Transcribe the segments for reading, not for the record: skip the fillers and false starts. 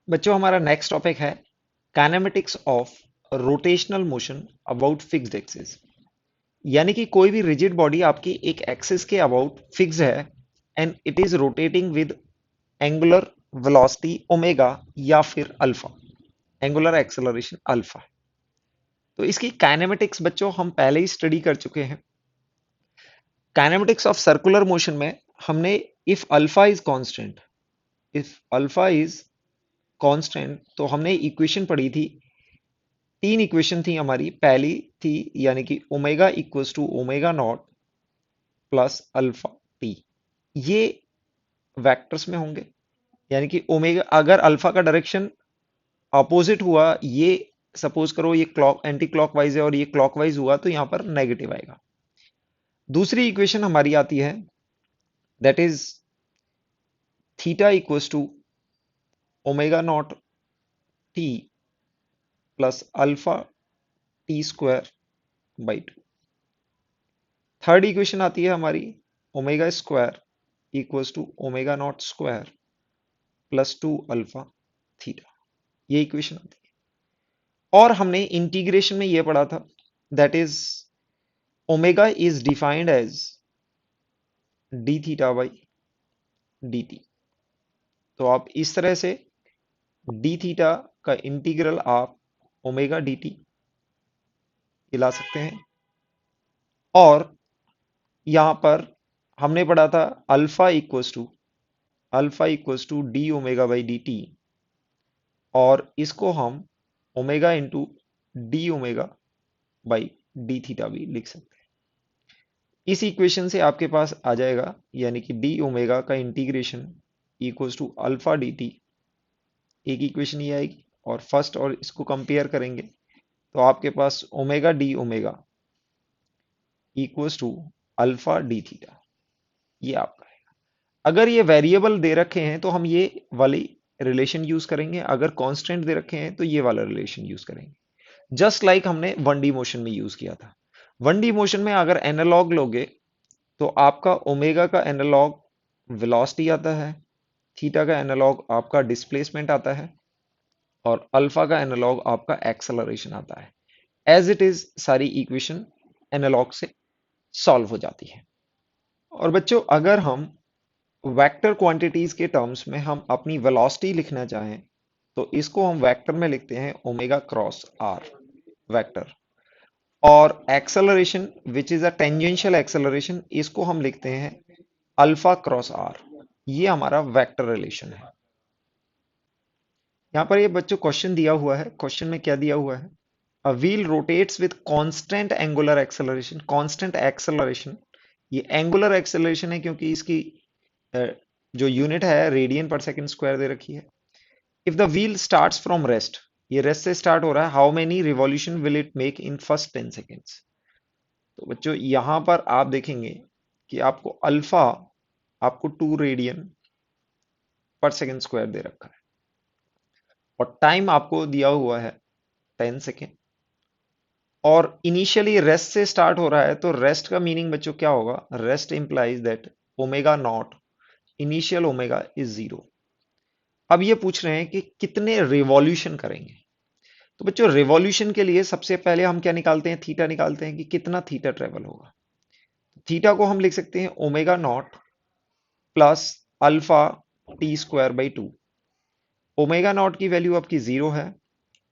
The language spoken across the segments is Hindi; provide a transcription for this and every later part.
बच्चों हमारा नेक्स्ट टॉपिक है kinematics of rotational motion about fixed axis. यानी कि कोई भी रिजिड बॉडी आपकी एक एक्सिस के अबाउट फिक्स है and it is rotating with angular velocity omega या फिर अल्फा, एंगुलर एक्सेलरेशन अल्फा। तो इसकी काइनेमेटिक्स बच्चों हम पहले ही स्टडी कर चुके हैं। काइनेमेटिक्स ऑफ सर्कुलर मोशन में हमने if alpha is constant, if alpha is constant तो हमने इक्वेशन पढ़ी थी। तीन इक्वेशन थी हमारी। पहली थी यानी कि omega equals to omega naught plus alpha T. ये वेक्टर्स में होंगे, यानी कि ओमेगा अगर अल्फा का डायरेक्शन अपोजिट हुआ, ये सपोज करो ये क्लॉक एंटी क्लॉकवाइज है और ये क्लॉकवाइज हुआ तो यहां पर नेगेटिव आएगा। दूसरी इक्वेशन हमारी आती है that is theta equals to omega naught T plus alpha T square by two. Third equation आती है हमारी omega square equals to omega naught square plus two alpha theta. ये इक्वेशन आती है। और हमने इंटीग्रेशन में ये पढ़ा था that is omega is defined as D theta by D T. तो आप इस तरह से डी थीटा का इंटीग्रल आप ओमेगा डी टी ला सकते हैं। और यहां पर हमने पढ़ा था alpha equals to D omega by D T, और इसको हम omega into D omega by D theta भी लिख सकते हैं। इस इक्वेशन से आपके पास आ जाएगा यानी कि डी ओमेगा का integration equals to alpha D T. एक इक्वेशन ये आएगी और फर्स्ट और इसको कंपेयर करेंगे तो आपके पास omega D omega equals to alpha D theta. ये आपका है। अगर ये वेरिएबल दे रखे हैं तो हम ये वाली रिलेशन यूज करेंगे, अगर कांस्टेंट दे रखे हैं तो ये वाला रिलेशन यूज करेंगे। जस्ट लाइक हमने वन डी मोशन में यूज किया था। वन डी मोशन में अगर एनालॉग लोगे तो आपका ओमेगा का एनालॉग वेलोसिटी आता है, थीटा का एनालॉग आपका डिस्प्लेसमेंट आता है और अल्फा का एनालॉग आपका एक्सेलरेशन आता है। एज इट इज सारी इक्वेशन एनालॉग से सॉल्व हो जाती है। और बच्चों अगर हम वेक्टर क्वांटिटीज के टर्म्स में हम अपनी वेलोसिटी लिखना चाहें तो इसको हम वेक्टर में लिखते हैं ओमेगा क्रॉस आर वेक्टर। और acceleration which is a tangential acceleration, इसको हम लिखते हैं अल्फा क्रॉस आर। ये हमारा वेक्टर रिलेशन है। यहां पर ये बच्चों क्वेश्चन दिया हुआ है। क्वेश्चन में क्या दिया हुआ है? A wheel rotates with constant angular acceleration. Constant acceleration, ये एंगुलर एक्सेलरेशन है क्योंकि इसकी अ, जो यूनिट है रेडियन पर सेकंड स्क्वायर दे रखी है। If the wheel starts from rest, ये रेस्ट से स्टार्ट हो रहा है, how many revolution will it make in first 10 seconds. तो बच्चों यहां पर आप देखेंगे कि आपको अल्फा आपको 2 रेडियन पर सेकंड स्क्वायर दे रखा है और टाइम आपको दिया हुआ है 10 सेकेंड। और इनिशियली रेस्ट से स्टार्ट हो रहा है तो रेस्ट का मीनिंग बच्चों क्या होगा? Rest implies that omega naught initial omega is zero. अब ये पूछ रहे हैं कि कितने रिवॉल्यूशन करेंगे। तो बच्चों रिवॉल्यूशन के लिए सबसे पहले हम क्या निकालते हैं? थीटा निकालते हैं कि कितना थीटा ट्रेवल होगा। थीटा को हम लिख सकते हैं omega naught plus alpha T square by two. Omega naught की वैल्यू आपकी जीरो है,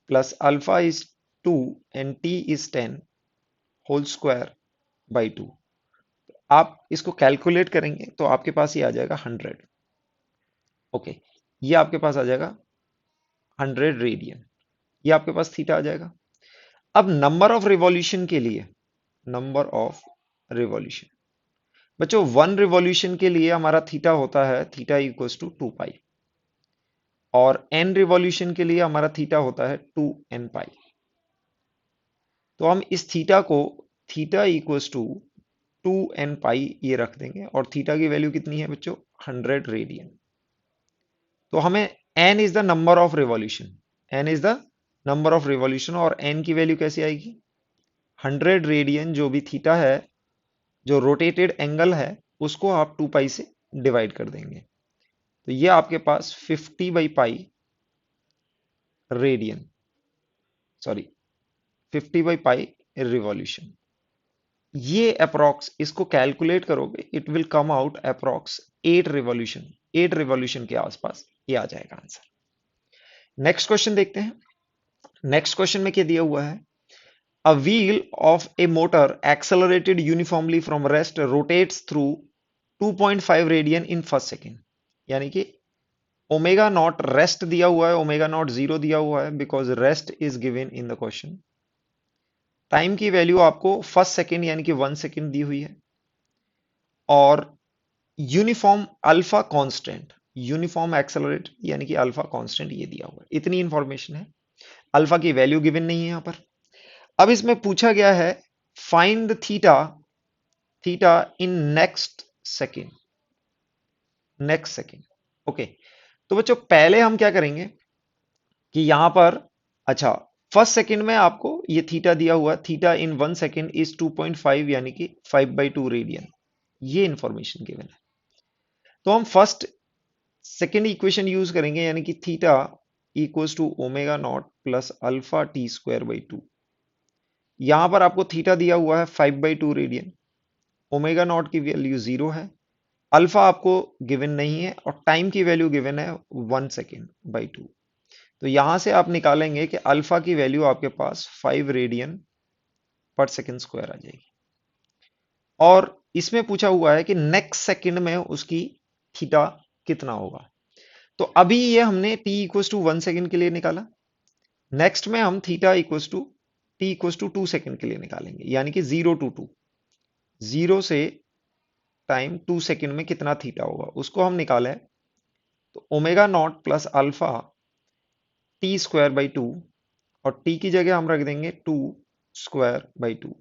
plus alpha is 2 and T is 10 whole square by two. आप इसको कैलकुलेट करेंगे तो आपके पास ये आ जाएगा 100। ओके, ये आपके पास आ जाएगा 100 रेडियन। ये आपके पास थीटा आ जाएगा। अब नंबर ऑफ रिवॉल्यूशन के लिए, नंबर ऑफ रिवॉल्यूशन बच्चों, वन रिवॉल्यूशन के लिए हमारा थीटा होता है थीटा इक्वल्स टू 2 पाई, और एन रिवॉल्यूशन के लिए हमारा थीटा होता है 2n पाई। तो हम इस थीटा को थीटा इक्वल्स टू 2n पाई ये रख देंगे और थीटा की वैल्यू कितनी है बच्चों? 100 रेडियन। तो हमें n is the number of revolution, n is the number of revolution, और n की वैल्यू कैसे आएगी? 100 रेडियन जो भी थीटा है, जो रोटेटेड एंगल है, उसको आप 2 पाई से डिवाइड कर देंगे। तो ये आपके पास 50/पाई रेडियन, सॉरी 50/π रिवॉल्यूशन। ये अप्रॉक्स इसको कैलकुलेट करोगे it will come out approx 8 revolution, 8 revolution के आसपास ये आ जाएगा आंसर। नेक्स्ट क्वेश्चन देखते हैं। नेक्स्ट क्वेश्चन में क्या दिया हुआ है, a wheel of A motor accelerated uniformly from rest rotates through 2.5 radian in first second. यानी कि ओमेगा नॉट रेस्ट दिया हुआ है, ओमेगा नॉट जीरो दिया हुआ है because rest is given in the question. Time की वैल्यू आपको फर्स्ट सेकेंड यानी कि 1 सेकेंड दी हुई है, और uniform alpha constant, uniform accelerate यानी कि अल्फा कांस्टेंट ये दिया हुआ है। इतनी इंफॉर्मेशन है, अल्फा की वैल्यू गिवन नहीं है यहां पर। अब इसमें पूछा गया है find theta, theta in next second, next second. Okay, तो बच्चों पहले हम क्या करेंगे कि यहां पर, अच्छा फर्स्ट सेकेंड में आपको ये थीटा दिया हुआ, थीटा इन 1 सेकेंड इज 2.5 यानी कि 5/2 रेडियन, ये इंफॉर्मेशन गिवन है। तो हम फर्स्ट सेकेंड इक्वेशन यूज करेंगे यानी कि theta equals to omega naught plus alpha T square by 2। यहां पर आपको थीटा दिया हुआ है 5/2 रेडियन, ओमेगा नॉट की वैल्यू 0 है, अल्फा आपको गिवन नहीं है, और टाइम की वैल्यू गिवन है 1 सेकेंड/2। तो यहां से आप निकालेंगे कि अल्फा की वैल्यू आपके पास 5 रेडियन पर सेकेंड स्क्वायर आ जाएगी। और इसमें पूछा हुआ है कि नेक्स्ट सेकेंड में उसकी थीटा कितना होगा। तो अभी ये हमने t इक्वल्स टू 1 सेकेंड के लिए निकाला, नेक्स्ट में हम theta equals to t equals to 2 second के लिए निकालेंगे, यानी कि 0 to 2, 0 से टाइम 2 सेकेंड में कितना थीटा होगा उसको हम निकालें। तो omega naught plus alpha T square by 2, और t की जगह हम रख देंगे 2 स्क्वायर बाई 2।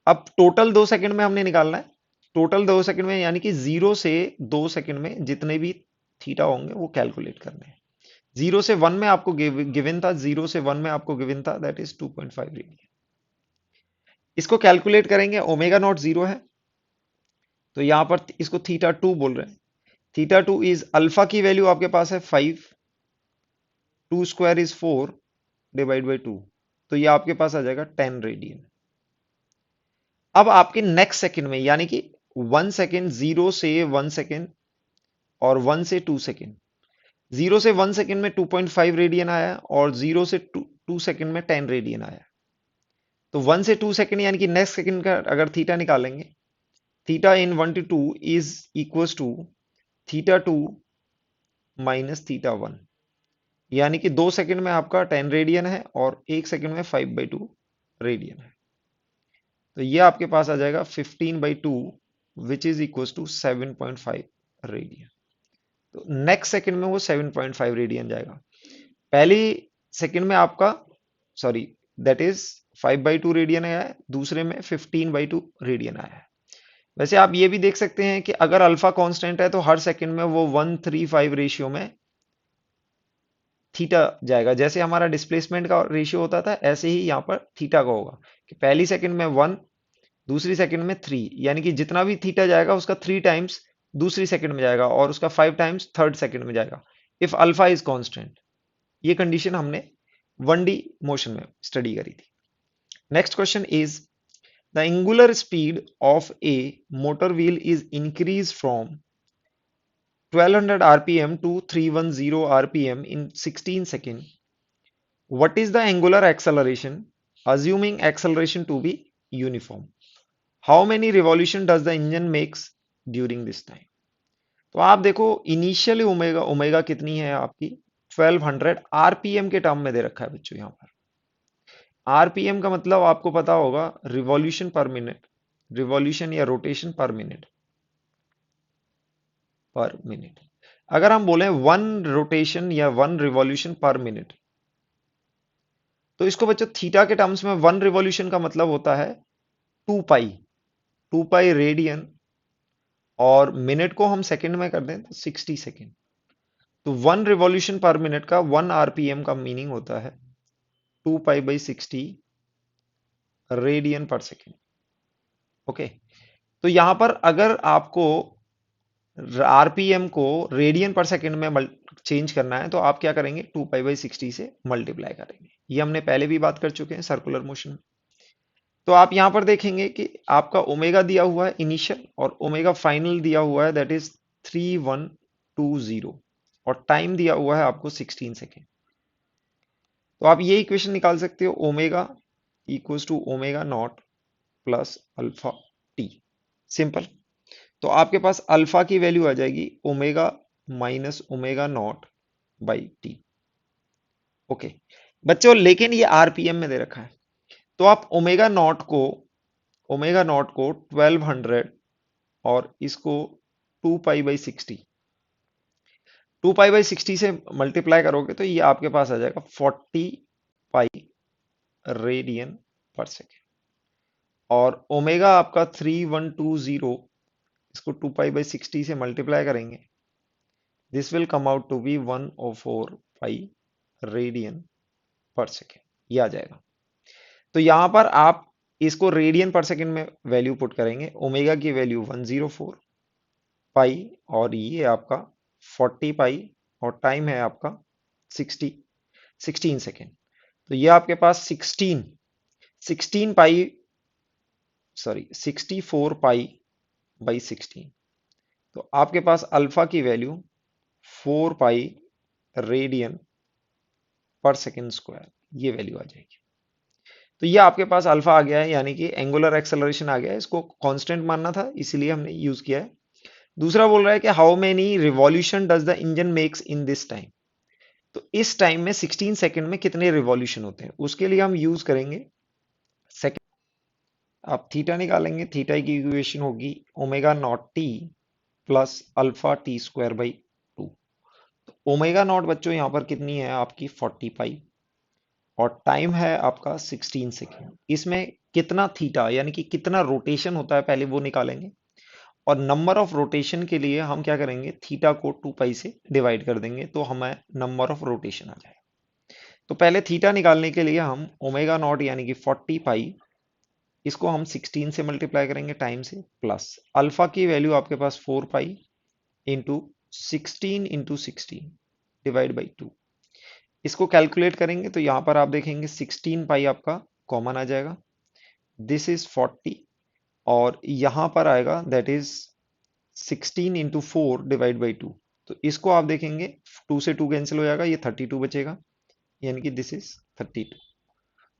अब टोटल 2 सेकेंड में हमने निकालना है, टोटल 2 सेकेंड में यानी कि 0 से 2 सेकेंड में जितने भी थीटा होंगे वो कैलकुलेट करने हैं। 0 से 1 में आपको गिवन था, 0 से 1 में आपको गिवन था, दैट इज 2.5 रेडियन। इसको कैलकुलेट करेंगे, ओमेगा नॉट 0 है तो यहां पर इसको थीटा 2 बोल रहे हैं। थीटा 2 इज अल्फा की वैल्यू आपके पास है 5, 2 स्क्वायर इज 4 डिवाइड बाई 2, तो ये आपके पास आ जाएगा 10 रेडियन। अब आपके नेक्स्ट सेकंड में यानी कि 1 सेकेंड, 0 से 1 सेकेंड और 1 से 2 सेकेंड, 0 से 1 सेकेंड में 2.5 रेडियन आया, और 0 से 2 सेकेंड में 10 रेडियन आया। तो 1 से 2 सेकेंड यानी कि नेक्स्ट सेकेंड का अगर थीटा निकालेंगे, theta in 1 to 2 is equals to theta 2 minus theta 1, यानी कि 2 सेकेंड में आपका 10 रेडियन है और 1 सेकेंड में 5/2 रेडियन है। तो ये आपके पास आ जाएगा 15/2 which is equals to 7.5 radian. तो नेक्स्ट सेकेंड में वो 7.5 रेडियन जाएगा। पहली सेकेंड में आपका, सॉरी दैट इज 5/2 रेडियन आया है, दूसरे में 15/2 रेडियन आया है। वैसे आप ये भी देख सकते हैं कि अगर अल्फा कांस्टेंट है तो हर सेकंड में वो 1:3:5 रेशियो में थीटा जाएगा। जैसे हमारा डिस्प्लेसमेंट का रेशियो होता था ऐसे ही यहाँ पर थीटा का होगा कि पहली सेकंड में 1, दूसरी सेकंड में 3, यानी कि जितना भी थीटा जाएगा उसका 3 टाइम्स दूसरी सेकंड में जाएगा और उसका 5 टाइम्स थर्ड सेकंड में जाएगा इफ अल्फा इज कांस्टेंट। ये कंडीशन हमने 1D मोशन में स्टडी करी थी। Next question is the angular speed of a motor wheel is increased from 1200 rpm to 310 rpm in 16 seconds. What is the angular acceleration assuming acceleration to be uniform? How many revolution does the engine makes during this time? तो आप देखो इनिशियली ओमेगा, ओमेगा कितनी है आपकी 1200 आरपीएम के टर्म में दे रखा है बच्चों। यहाँ पर आरपीएम का मतलब आपको पता होगा रिवॉल्यूशन पर मिनट, रिवॉल्यूशन या रोटेशन पर मिनट, पर मिनट। अगर हम बोले 1 रोटेशन या 1 रिवॉल्यूशन पर मिनट, तो इसको बच्चों थीटा के टर्म्स में 1 रिवॉल्यूशन का मतलब होता है 2 पाई, 2 पाई रेडियन, और मिनट को हम सेकंड में कर दें तो 60 सेकंड। तो 1 रिवॉल्यूशन पर मिनट का 1 आरपीएम का मीनिंग होता है 2 पाई/60 रेडियन पर सेकेंड। ओके, तो यहां पर अगर आपको आरपीएम को रेडियन पर सेकंड में चेंज करना है तो आप क्या करेंगे, 2 पाई बाई 60 से मल्टीप्लाई करेंगे। ये हमने पहले भी बात कर चुके हैं सर्कुलर मोशन में। तो आप यहां पर देखेंगे कि आपका ओमेगा दिया हुआ है इनिशियल और ओमेगा फाइनल दिया हुआ है, दैट इज 3120, और टाइम दिया हुआ है आपको 16 सेकेंड। तो आप ये इक्वेशन निकाल सकते हो, omega equals to omega naught plus alpha T. Simple. तो आपके पास अल्फा की वैल्यू आ जाएगी omega minus omega naught by T. Okay बच्चों, लेकिन ये आरपीएम में दे रखा है, तो आप ओमेगा नॉट को 1200 और इसको 2 पाई बाई 60, 2 पाई बाई 60 से मल्टीप्लाई करोगे तो ये आपके पास आ जाएगा 40 पाई रेडियन पर सेकेंड। और ओमेगा आपका 3120, इसको 2 पाई बाई 60 से मल्टीप्लाई करेंगे, this will come out to be 104 pi radian per second, ये आ जाएगा। तो यहां पर आप इसको रेडियन पर सेकेंड में वैल्यू पुट करेंगे, ओमेगा की वैल्यू 104 पाई और ये आपका 40 पाई और टाइम है आपका 16 सेकेंड। तो ये आपके पास 64 पाई तो आपके पास अल्फा की वैल्यू 4 पाई रेडियन पर सेकेंड स्क्वायर, ये वैल्यू आ जाएगी। तो ये आपके पास अल्फा आ गया है, यानी कि एंगुलर एक्सेलरेशन आ गया है। इसको कांस्टेंट मानना था इसीलिए हमने यूज किया है। दूसरा बोल रहा है कि how many revolution does the engine makes in this time. तो इस टाइम में 16 सेकंड में कितने रिवॉल्यूशन होते हैं, उसके लिए हम यूज करेंगे सेकंड। आप थीटा निकालेंगे, थीटा की इक्वेशन होगी omega naught T plus alpha T square by 2। तो ओमेगा नॉट बच्चों यहां पर कितनी है आपकी 40 पाई और टाइम है आपका 16 सेकेंड। इसमें कितना थीटा यानी कि कितना रोटेशन होता है पहले वो निकालेंगे, और नंबर ऑफ रोटेशन के लिए हम क्या करेंगे, थीटा को 2 पाई से डिवाइड कर देंगे तो हमें नंबर ऑफ रोटेशन आ जाएगा। तो पहले थीटा निकालने के लिए हम ओमेगा नॉट यानी कि 40 पाई, इसको हम 16 से मल्टीप्लाई करेंगे टाइम से, प्लस अल्फा की वैल्यू आपके पास 4 पाई इंटू 16 डिवाइड बाई 2। इसको कैलकुलेट करेंगे तो यहां पर आप देखेंगे 16 पाई आपका कॉमन आ जाएगा, दिस इज 40, और यहां पर आएगा that is 16 into 4 divide by 2। तो इसको आप देखेंगे 2 से 2 कैंसिल हो जाएगा, ये 32 बचेगा, यानी कि this is 32।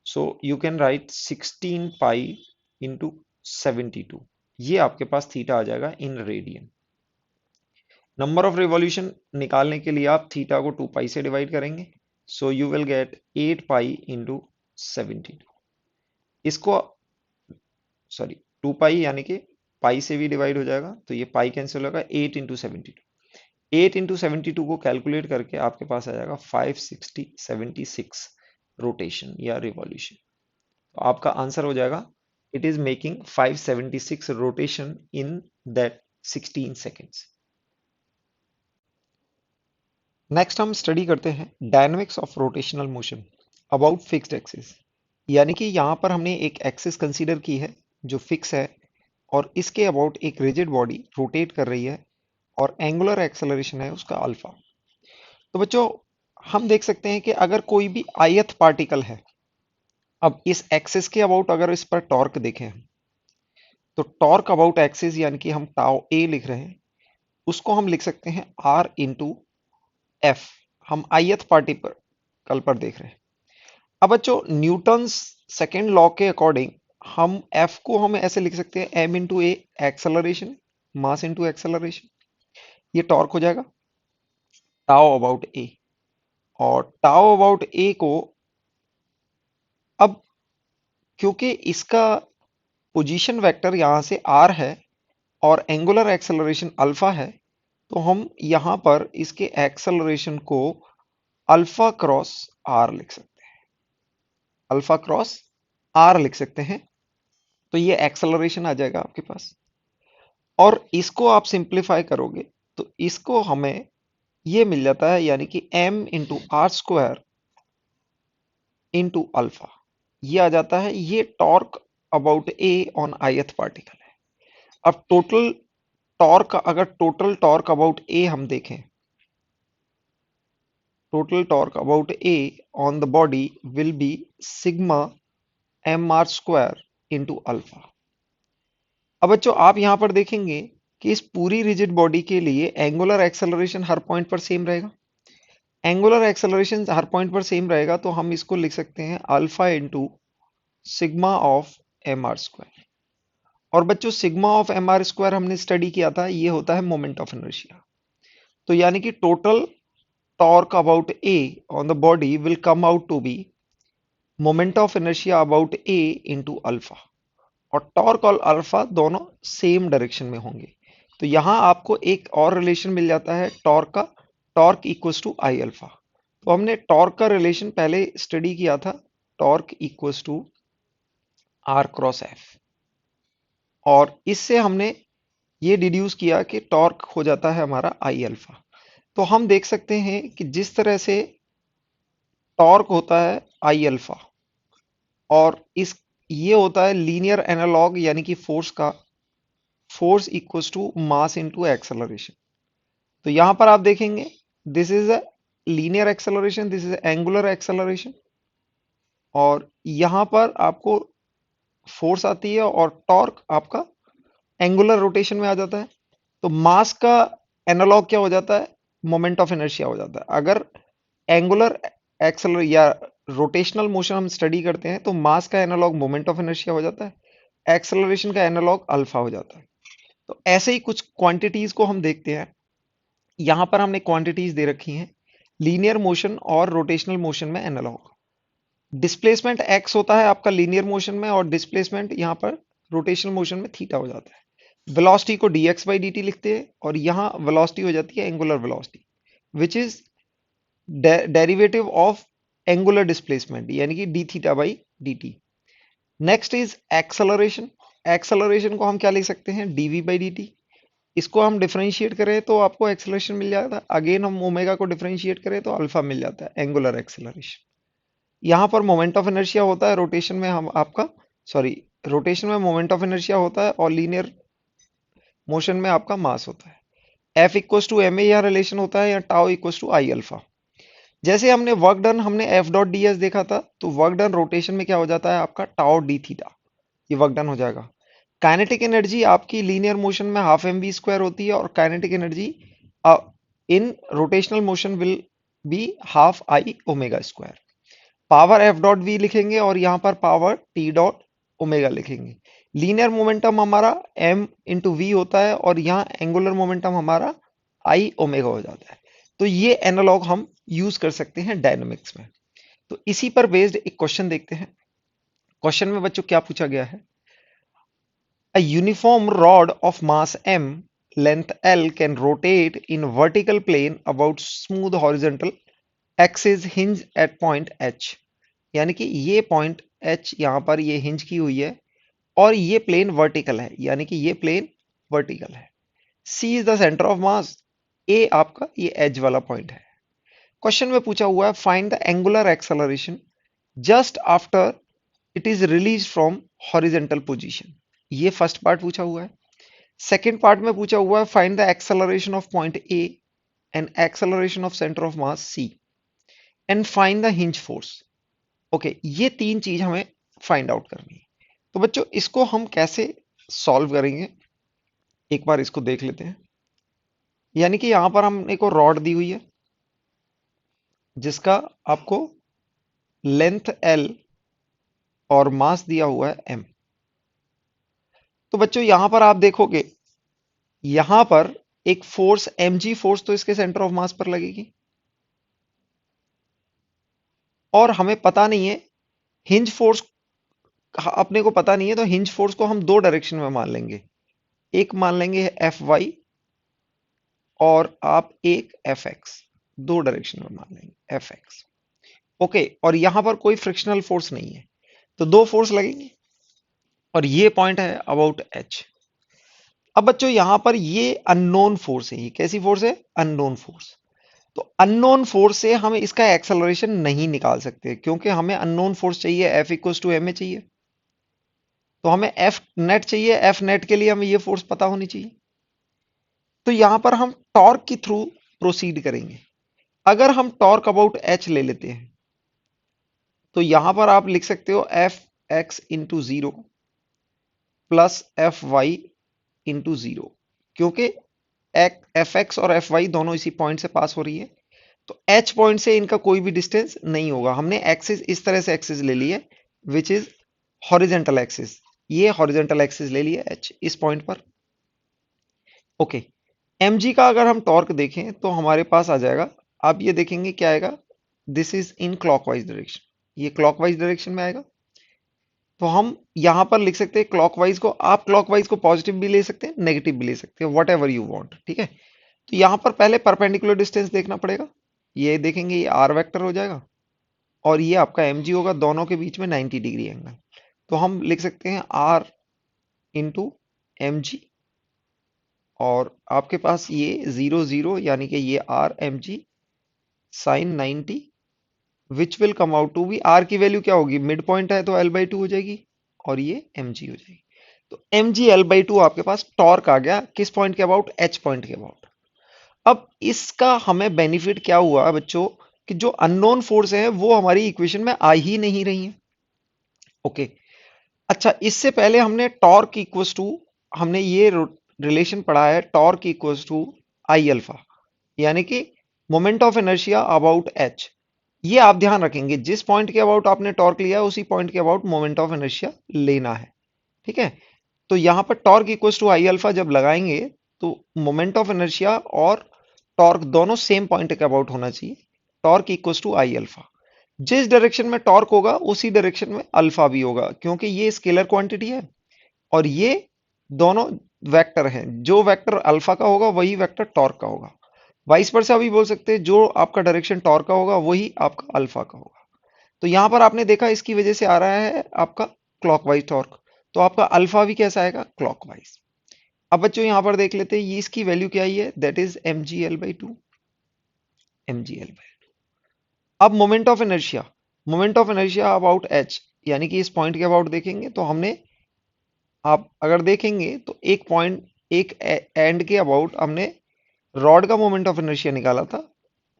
So you can write 16 pi into 72, ये आपके पास थीटा आ जाएगा in radian. Number of revolution निकालने के लिए आप थीटा को 2 पाई से डिवाइड करेंगे, so you will get 8 pi into 72। इसको सॉरी 2 पाई यानी कि पाई से भी डिवाइड हो जाएगा तो ये पाई कैंसिल होगा, 8 इंटू 72, 8 इंटू 72 को कैलकुलेट करके आपके पास आ जाएगा 576 रोटेशन या रिवॉल्यूशन। तो आपका आंसर हो जाएगा it is making 576 rotation in that 16 seconds. Next हम स्टडी करते हैं dynamics of rotational motion about fixed axis. यानी कि यहाँ पर हमने एक एक्सिस कंसीडर की है जो फिक्स है और इसके अबाउट एक रिजिड बॉडी रोटेट कर रही है और एंगुलर एक्सेलरेशन है उसका अल्फा। तो बच्चों हम देख सकते हैं कि अगर कोई भी आयत पार्टिकल है, अब इस एक्सिस के अबाउट अगर इस पर टॉर्क देखें हम, तो टॉर्क अबाउट एक्सिस यानी कि हम टाउ ए लिख रहे हैं, उसको हम लिख सकते हैं आर इंटू एफ। हम आयत पार्टिकल पर देख रहे हैं। अब बच्चों न्यूटन सेकेंड लॉ के अकॉर्डिंग हम एफ को हम ऐसे लिख सकते हैं एम इंटू ए, एक्सेलरेशन, मास इंटू एक्सेलरेशन, ये टॉर्क हो जाएगा टाउ अबाउट ए। और टाउ अबाउट ए को अब क्योंकि इसका पोजीशन वेक्टर यहां से आर है और एंगुलर एक्सेलरेशन अल्फा है, तो हम यहां पर इसके एक्सेलरेशन को अल्फा क्रॉस आर लिख सकते हैं, अल्फा क्रॉस आर लिख सकते हैं। तो ये एक्सेलरेशन आ जाएगा आपके पास, और इसको आप सिंप्लीफाई करोगे तो इसको हमें ये मिल जाता है, यानी कि m into R square into alpha, ये आ जाता है। ये torque about A on ith particle है। अब टोटल टॉर्क, अगर टोटल टॉर्क अबाउट ए हम देखें, total torque about A on the body will be sigma M R square into alpha. अब बच्चों आप यहां पर देखेंगे कि इस पूरी रिजिड बॉडी के लिए एंगुलर एक्सेलरेशन हर पॉइंट पर सेम रहेगा। एंगुलर एक्सेलरेशन हर पॉइंट पर सेम रहेगा तो हम इसको लिख सकते हैं alpha into sigma of M R square. और बच्चों sigma of M R square हमने स्टडी किया था, ये होता है मोमेंट ऑफ इनर्शिया। तो यानी कि total torque about A on the body will come out to be moment of inertia about A into alpha. और टॉर्क और अल्फा दोनों सेम डायरेक्शन में होंगे। तो यहां आपको एक और रिलेशन मिल जाता है टॉर्क का, torque equals to I alpha. तो हमने टॉर्क का रिलेशन पहले स्टडी किया था, torque equals to R cross F. और इससे हमने ये डिड्यूस किया कि टॉर्क हो जाता है हमारा आई अल्फा। तो हम देख सकते हैं कि जिस तरह से टॉर्क होता है आई अल्फा और इस ये होता है लीनियर एनालॉग यानी कि फोर्स का, force equals to mass into acceleration. तो यहां पर आप देखेंगे this is a linear acceleration, this is angular acceleration, और यहां पर आपको फोर्स आती है और टॉर्क आपका एंगुलर रोटेशन में आ जाता है। तो मास का एनालॉग क्या हो जाता है, मोमेंट ऑफ इनर्शिया हो जाता है। अगर एंगुलर एक्सेलर या रोटेशनल मोशन हम स्टडी करते हैं तो मास का एनालॉग मोमेंट ऑफ इनर्शिया हो जाता है, एक्सेलरेशन का एनालॉग अल्फा हो जाता है। तो ऐसे ही कुछ क्वांटिटीज को हम देखते हैं। यहां पर हमने क्वांटिटीज दे रखी हैं लीनियर मोशन और रोटेशनल मोशन में एनालॉग। डिस्प्लेसमेंट एक्स होता है आपका लीनियर मोशन में और डिस्प्लेसमेंट यहाँ पर रोटेशनल मोशन में थीटा हो जाता है। वेलोसिटी को dx बाई dt लिखते हैं और यहाँ वेलोसिटी हो जाती है angular velocity which is derivative of angular displacement यानी कि d theta by dt। Next is acceleration. Acceleration को हम क्या लिख सकते हैं dv बाई dt। इसको हम डिफरेंशिएट करें तो आपको एक्सेलरेशन मिल जाता है। अगेन हम ओमेगा को डिफरेंशिएट करें तो अल्फा मिल जाता है, एंगुलर एक्सेलरेशन। यहाँ पर मोमेंट ऑफ इनर्शिया होता है रोटेशन में, हम आपका सॉरी रोटेशन में मोमेंट ऑफ इनर्शिया होता है और लीनियर मोशन में आपका मास होता है। F equals to M A यहाँ रिलेशन होता है या tau equals to I alpha. जैसे हमने वर्क डन, हमने एफ डॉट डी एस देखा था, तो वर्क डन रोटेशन में क्या हो जाता है आपका टाउ डी थीटा, ये वर्क डन हो जाएगा। काइनेटिक एनर्जी आपकी लीनियर मोशन में हाफ एम वी स्क्वायर होती है और kinetic energy in rotational motion will be half I omega square. Power F dot V लिखेंगे और यहाँ पर पावर टी डॉट ओमेगा लिखेंगे। लीनियर मोमेंटम हमारा m इंटू वी होता है और यहाँ एंगुलर मोमेंटम हमारा आई ओमेगा हो जाता है। तो ये एनालॉग हम यूज कर सकते हैं डायनामिक्स में। तो इसी पर बेस्ड एक क्वेश्चन देखते हैं। क्वेश्चन में बच्चों क्या पूछा गया है, a uniform rod of mass m length l can rotate in vertical plane about smooth horizontal axis hinge at point h। यानी कि ये पॉइंट H यहां पर ये हिंज की हुई है और ये प्लेन वर्टिकल है, यानी कि ये प्लेन वर्टिकल है। C is the centre of mass, A आपका ये एज वाला पॉइंट है। क्वेश्चन में पूछा हुआ है find the angular acceleration just after it is release from horizontal position. ये फर्स्ट पार्ट पूछा हुआ है। सेकेंड पार्ट में पूछा हुआ है find the acceleration of point A and acceleration of centre of mass C and find the hinge force. Okay, ये तीन चीज हमें फाइंड आउट करनी है। तो बच्चों इसको हम कैसे सॉल्व करेंगे, एक बार इसको देख लेते हैं। यानी कि यहां पर हमने को रॉड दी हुई है जिसका आपको लेंथ L और मास दिया हुआ है M। तो बच्चों यहां पर आप देखोगे यहां पर एक फोर्स mg फोर्स तो इसके सेंटर ऑफ मास पर लगेगी और हमें पता नहीं है हिंज फोर्स, अपने को पता नहीं है तो हिंज फोर्स को हम दो डायरेक्शन में मान लेंगे। एक मान लेंगे एफ वाई और आप एक एफ एक्स, दो डायरेक्शन में मान लेंगे एफ एक्स। ओके, और यहां पर कोई फ्रिक्शनल फोर्स नहीं है तो दो फोर्स लगेंगे और ये पॉइंट है अबाउट एच। अब बच्चों यहां पर ये अननोन फोर्स है, ये कैसी फोर्स है, अननोन फोर्स। तो अननोन फोर्स से हम इसका एक्सेलरेशन नहीं निकाल सकते क्योंकि हमें अननोन फोर्स चाहिए, F equals to M A चाहिए। तो हमें एफ नेट चाहिए, एफ नेट के लिए हमें ये फोर्स पता होनी चाहिए। तो यहां पर हम टॉर्क के थ्रू प्रोसीड करेंगे। अगर हम टॉर्क अबाउट एच ले लेते हैं तो यहां पर आप लिख सकते हो F X into zero plus F Y into zero, क्योंकि एफ एक्स और एफ वाई दोनों इसी पॉइंट से पास हो रही है। तो एच पॉइंट से इनका कोई भी डिस्टेंस नहीं होगा। हमने एक्सिस इस तरह से एक्सिस ले ली है विच इज हॉरिजेंटल एक्सिस। ये हॉरिजेंटल एक्सिस ले लिया एच इस पॉइंट पर। ओके, mg का अगर हम टॉर्क देखें तो हमारे पास आ जाएगा, आप ये देखेंगे क्या आएगा, this is in clockwise direction, ये क्लॉकवाइज डायरेक्शन में आएगा। तो हम यहां पर लिख सकते हैं क्लॉकवाइज को, आप क्लॉकवाइज को पॉजिटिव भी ले सकते हैं, नेगेटिव भी ले सकते हैं, वट एवर यू वॉन्ट, ठीक है। तो यहां पर पहले परपेंडिकुलर डिस्टेंस देखना पड़ेगा। ये देखेंगे ये आर वेक्टर हो जाएगा और ये आपका एम जी होगा, दोनों के बीच में 90 डिग्री एंगल। तो हम लिख सकते हैं आर इंटू एम जी, और आपके पास ये जीरो जीरो यानी कि ये R M G sine 90 which will come out to be, R की वैल्यू क्या होगी, मिड पॉइंट है तो एल बाई टू हो जाएगी और ये एम जी हो जाएगी। तो M G L by two आपके पास टॉर्क आ गया किस पॉइंट के अबाउट, एच पॉइंट के अबाउट। अब इसका हमें बेनिफिट क्या हुआ बच्चों, कि जो अननोन फोर्स है वो हमारी इक्वेशन में आ ही नहीं रही है। ओके, अच्छा इससे पहले हमने टॉर्क इक्वल्स टू, हमने ये रिलेशन पढ़ा है torque equals to I alpha, यानी कि moment of inertia about H. ये आप ध्यान रखेंगे जिस पॉइंट के अबाउट आपने टॉर्क लिया है उसी पॉइंट के अबाउट मोमेंट ऑफ इनर्शिया लेना है, ठीक है। तो यहां पर torque equals to I alpha जब लगाएंगे तो मोमेंट ऑफ इनर्शिया और टॉर्क दोनों सेम पॉइंट के अबाउट होना चाहिए। Torque equals to I alpha, जिस डायरेक्शन में टॉर्क होगा उसी डायरेक्शन में अल्फा भी होगा, क्योंकि ये स्केलर क्वांटिटी है और ये दोनों वेक्टर हैं। जो वेक्टर अल्फा का होगा वही वेक्टर टॉर्क का होगा। वाइस वर्सा भी बोल सकते हैं, जो आपका डायरेक्शन टॉर्क का होगा वही आपका अल्फा का होगा। तो यहां पर आपने देखा इसकी वजह से आ रहा है आपका क्लॉकवाइज टॉर्क, तो आपका अल्फा भी कैसा आएगा, क्लॉकवाइज। अब बच्चों यहां पर देख लेते हैं ये इसकी वैल्यू क्या आई है, that is M G L by two, M G L by. अब moment of inertia, moment of inertia about H, यानी कि इस पॉइंट के अबाउट देखेंगे तो हमने, आप अगर देखेंगे तो एक पॉइंट, एक एंड के अबाउट हमने रॉड का मोमेंट ऑफ इनर्शिया निकाला था,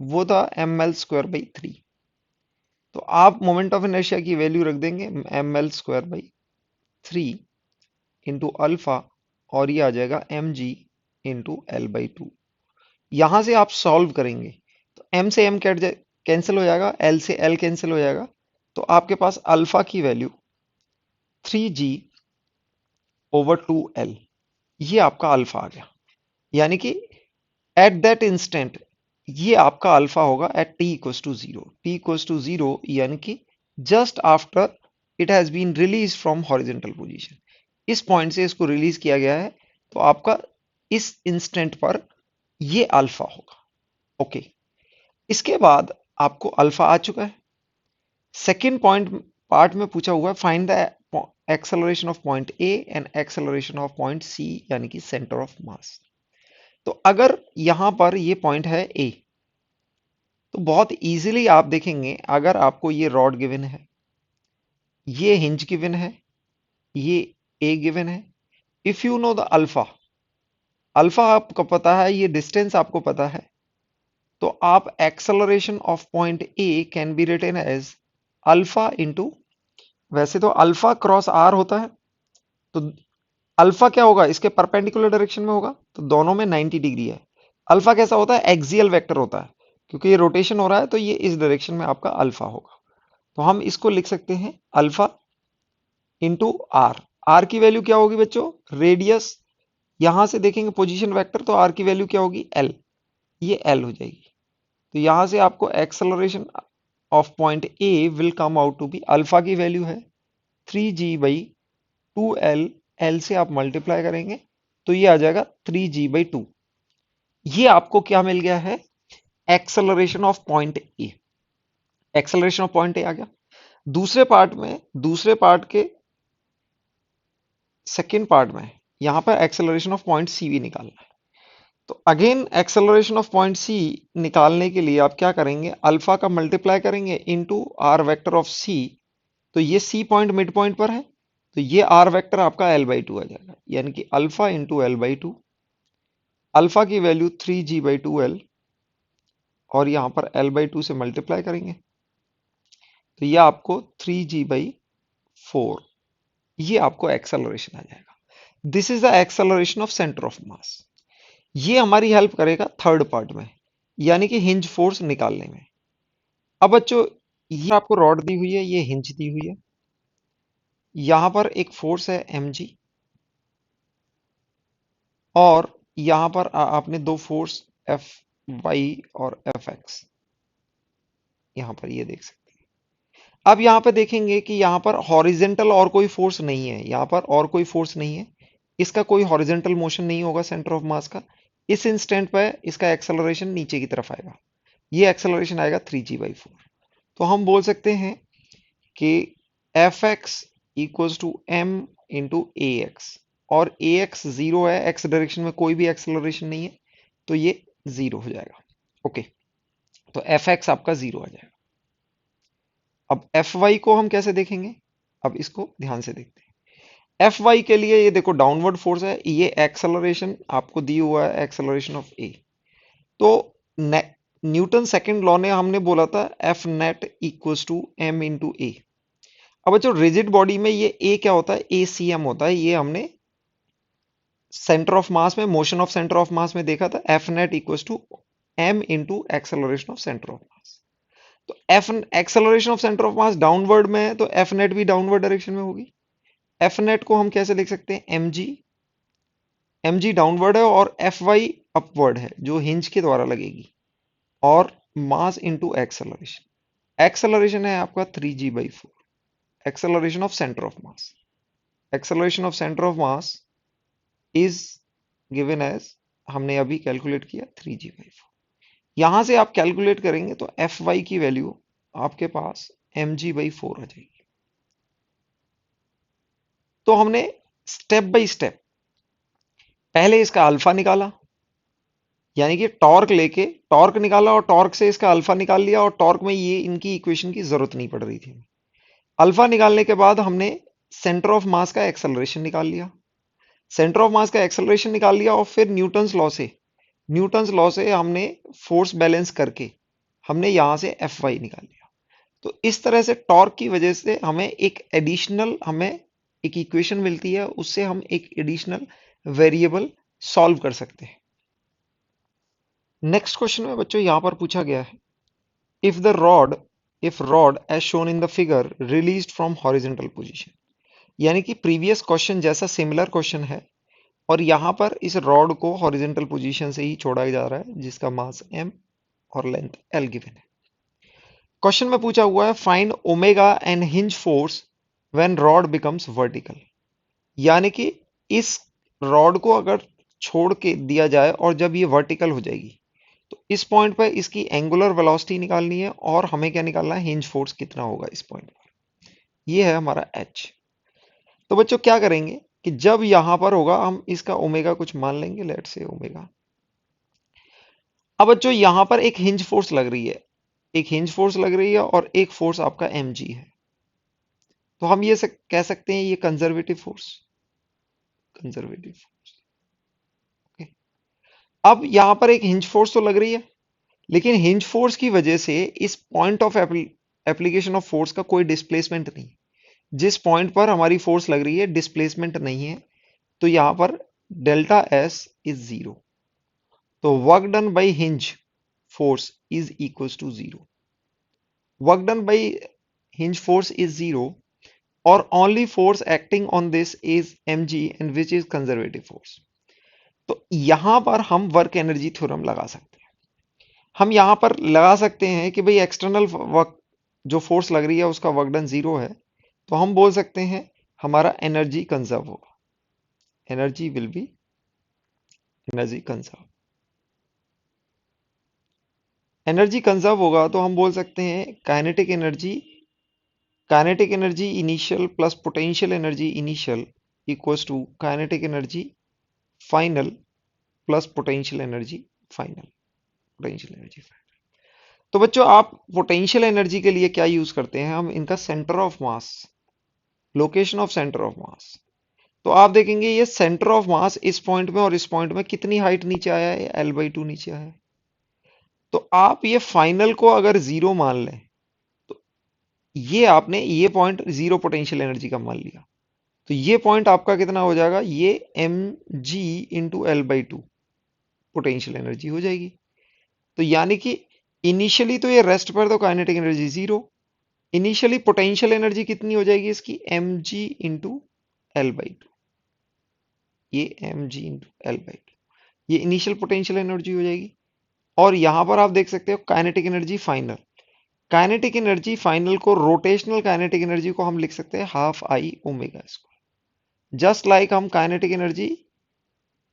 वो था M L square by three. तो आप मोमेंट ऑफ इनर्शिया की वैल्यू रख देंगे M L square by three into alpha, और ये आ जाएगा M G into L by two. यहां से आप सॉल्व करेंगे तो एम से एम कैंसिल हो जाएगा, एल से एल कैंसिल हो जाएगा, तो आपके पास अल्फा की value three G over two L, ये आपका अल्फा आ गया। यानी कि एट दैट इंस्टेंट ये आपका अल्फा होगा at T equals to zero, T equals to zero यानी कि just after it has been release from horizontal position. इस पॉइंट से इसको रिलीज किया गया है, तो आपका इस इंस्टेंट पर ये अल्फा होगा। ओके, इसके बाद आपको अल्फा आ चुका है। सेकेंड पॉइंट पार्ट में पूछा हुआ है find the acceleration of point A and acceleration of point C, यानी कि सेंटर ऑफ मास। तो अगर यहां पर ये पॉइंट है ए, तो बहुत इजीली आप देखेंगे, अगर आपको ये रॉड गिवन है, ये हिंज गिवन है, ये ए गिवन है, if you know the alpha, alpha आपको पता है, ये डिस्टेंस आपको पता है, तो आप acceleration of point A can be written as alpha into, वैसे तो अल्फा क्रॉस आर होता है, तो अल्फा क्या होगा, इसके परपेंडिकुलर डायरेक्शन में होगा, तो दोनों में 90 डिग्री है। अल्फा कैसा होता है, एक्सियल वेक्टर होता है, क्योंकि ये रोटेशन हो रहा है तो ये इस डायरेक्शन में आपका अल्फा होगा। तो हम इसको लिख सकते हैं अल्फा इंटू आर। आर की वैल्यू क्या होगी बच्चों, रेडियस, यहां से देखेंगे पोजीशन वेक्टर, तो आर की वैल्यू क्या होगी, एल, ये एल हो जाएगी। तो यहां से आपको acceleration of point A will come out to be, alpha की वैल्यू है three G by two L, L से आप मल्टीप्लाई करेंगे तो ये आ जाएगा थ्री जी बाई टू। ये आपको क्या मिल गया है, acceleration of point A. Acceleration of point A आ गया। दूसरे पार्ट में, दूसरे पार्ट के सेकेंड पार्ट में यहां पर एक्सेलरेशन ऑफ पॉइंट सी भी निकालना है। तो again acceleration of point C निकालने के लिए आप क्या करेंगे, अल्फा का मल्टीप्लाई करेंगे इनटू आर वेक्टर ऑफ सी, तो ये सी पॉइंट मिड पॉइंट पर है, तो ये आर वेक्टर आपका एल बाई टू आ जाएगा, यानी कि alpha into L by to alpha की वैल्यू 3g/2l, और यहां पर l/2 से मल्टीप्लाई करेंगे तो ये आपको 3g/4, ये आपको एक्सेलरेशन आ जाएगा। This is the acceleration of centre of मास। ये हमारी हेल्प करेगा थर्ड पार्ट में, यानी कि हिंज फोर्स निकालने में। अब बच्चों, ये आपको रॉड दी हुई है, ये हिंज दी हुई है, यहां पर एक फोर्स है mg, और यहां पर आपने दो फोर्स एफ वाई और एफ एक्स यहां पर ये देख सकते हैं। अब यहां पर देखेंगे कि यहां पर हॉरिजेंटल और कोई फोर्स नहीं है, यहां पर और कोई फोर्स नहीं है, इसका कोई हॉरिजेंटल मोशन नहीं होगा सेंटर ऑफ मास का। इस इंस्टेंट पे इसका एक्सेलरेशन नीचे की तरफ आएगा, ये एक्सेलरेशन आएगा 3g/4। तो हम बोल सकते हैं कि F X equals to M into A X, और ए एक्स जीरो है, एक्स डायरेक्शन में कोई भी एक्सेलरेशन नहीं है, तो ये जीरो हो जाएगा। ओके, तो एफ एक्स आपका जीरो आ जाएगा। अब एफ वाई को हम कैसे देखेंगे, अब इसको ध्यान से देखते हैं। एफ वाई के लिए ये देखो डाउनवर्ड फोर्स है, ये एक्सेलरेशन आपको दी हुआ है, एक्सेलरेशन ऑफ ए। तो न्यूटन सेकंड लॉ ने हमने बोला था F net equals to M into A. अब बच्चों रिजिड बॉडी में ये ए क्या होता है, ए सी एम होता है, ये हमने सेंटर ऑफ मास में, motion of centre of mass में देखा था, F net equals to M into acceleration of centre of mass. तो F acceleration of centre of mass downward में है, तो एफ नेट भी डाउनवर्ड डायरेक्शन में होगी। एफ नेट को हम कैसे लिख सकते हैं, M G, M G downward है, और एफ वाई अपवर्ड है जो हिंज के द्वारा लगेगी, और मास इंटू एक्सेलरेशन, एक्सेलरेशन है आपका 3g/4, acceleration of centre of mass. Acceleration of centre of mass is given as, हमने अभी कैलकुलेट किया 3g/4। यहां से आप कैलकुलेट करेंगे तो एफ वाई की वैल्यू आपके पास mg/4 आ जाएगी। तो हमने स्टेप बाय स्टेप पहले इसका अल्फा निकाला, यानी कि टॉर्क लेके टॉर्क निकाला, और टॉर्क से इसका अल्फा निकाल लिया, और टॉर्क में ये इनकी इक्वेशन की जरूरत नहीं पड़ रही थी। अल्फा निकालने के बाद हमने सेंटर ऑफ मास का एक्सेलरेशन निकाल लिया, सेंटर ऑफ मास का एक्सेलरेशन निकाल लिया, और फिर न्यूटन्स लॉ से हमने फोर्स बैलेंस करके हमने यहां से एफ वाई निकाल लिया। तो इस तरह से टॉर्क की वजह से हमें एक इक्वेशन मिलती है, उससे हम एक एडिशनल वेरिएबल सॉल्व कर सकते हैं। नेक्स्ट क्वेश्चन में बच्चों यहां पर पूछा गया है, if the rod if rod as shown in the figure released from horizontal position, यानी कि प्रीवियस क्वेश्चन जैसा सिमिलर क्वेश्चन है, और यहां पर इस रॉड को हॉरिजॉन्टल पोजीशन से ही छोड़ा जा रहा है, जिसका मास m और लेंथ l गिवन है। क्वेश्चन में पूछा हुआ है find omega and hinge force when rod becomes vertical, यानी कि इस रॉड को अगर छोड़ के दिया जाए और जब ये वर्टिकल हो जाएगी, तो इस पॉइंट पर इसकी एंगुलर वेलोसिटी निकालनी है, और हमें क्या निकालना है, हिंज फोर्स कितना होगा इस पॉइंट पर। ये है हमारा h। तो बच्चों क्या करेंगे कि जब यहां पर होगा हम इसका ओमेगा कुछ मान लेंगे, लेट से ओमेगा। अब बच्चों यहां पर एक हिंज फोर्स लग रही है, एक हिंज फोर्स लग रही है, और एक फोर्स आपका mg है। तो हम ये कह सकते हैं ये conservative force, conservative force. Okay, अब यहां पर एक हिंज फोर्स तो लग रही है, लेकिन हिंज फोर्स की वजह से इस point of application of force का कोई डिस्प्लेसमेंट नहीं। जिस पॉइंट पर हमारी फोर्स लग रही है डिस्प्लेसमेंट नहीं है, तो यहां पर डेल्टा एस इज जीरो। तो work done by hinge force is equals to zero. Work done by hinge force is zero, or only force acting on this is mg and which is conservative force। तो यहां पर हम वर्क एनर्जी थ्योरम लगा सकते हैं। हम यहां पर लगा सकते हैं कि भाई एक्सटर्नल वर्क जो फोर्स लग रही है उसका वर्क डन जीरो है, तो हम बोल सकते हैं हमारा एनर्जी कंजर्व होगा, energy will be energy conserve. Energy conserve होगा तो हम बोल सकते हैं kinetic energy initial plus potential energy initial equals to kinetic energy final plus potential energy final, potential energy final. तो बच्चों आप पोटेंशियल एनर्जी के लिए क्या यूज करते हैं, हम इनका centre of mass, location of centre of mass, तो आप देखेंगे ये सेंटर ऑफ मास इस पॉइंट में और इस पॉइंट में कितनी हाइट नीचे आया है, L/2 नीचे आया है। तो आप ये फाइनल को अगर जीरो मान लें तो ये आपने ये पॉइंट जीरो पोटेंशियल एनर्जी का मान लिया, तो ये पॉइंट आपका कितना हो जाएगा, ये mg/L/2 पोटेंशियल एनर्जी हो जाएगी। तो यानी कि इनिशियली तो ये रेस्ट पर तो kinetic energy zero, initially potential energy कितनी हो जाएगी इसकी, mg/L/2, ये mg/L/2, ये इनिशियल पोटेंशियल एनर्जी हो जाएगी। और यहां पर आप देख सकते हो kinetic energy final, kinetic energy final को, रोटेशनल काइनेटिक एनर्जी को हम लिख सकते हैं half I omega square. Just like हम काइनेटिक एनर्जी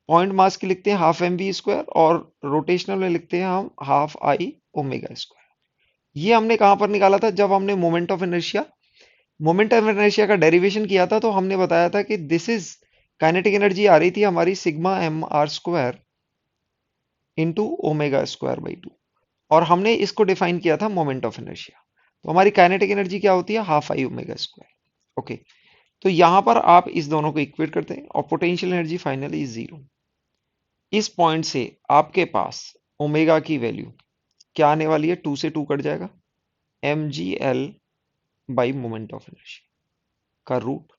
पॉइंट मास की लिखते हैं हाफ एम वी स्क्वायर, और रोटेशनल में लिखते हैं हम हाफ आई ओमेगा स्क्वायर। ये हमने कहां पर निकाला था, जब हमने मोमेंट ऑफ इनर्शिया का डेरिवेशन किया था, तो हमने बताया था कि दिस इज काइनेटिक एनर्जी आ रही थी हमारी sigma M R square into omega square by two, और हमने इसको डिफाइन किया था मोमेंट ऑफ इनर्शिया। तो हमारी काइनेटिक एनर्जी क्या होती है, half I omega square. Okay, तो यहां पर आप इस दोनों को इक्वेट करते हैं और potential energy finally is zero. इस पॉइंट से आपके पास ओमेगा की वैल्यू क्या आने वाली है, टू से टू कट जाएगा, M G L by moment of inertia का रूट।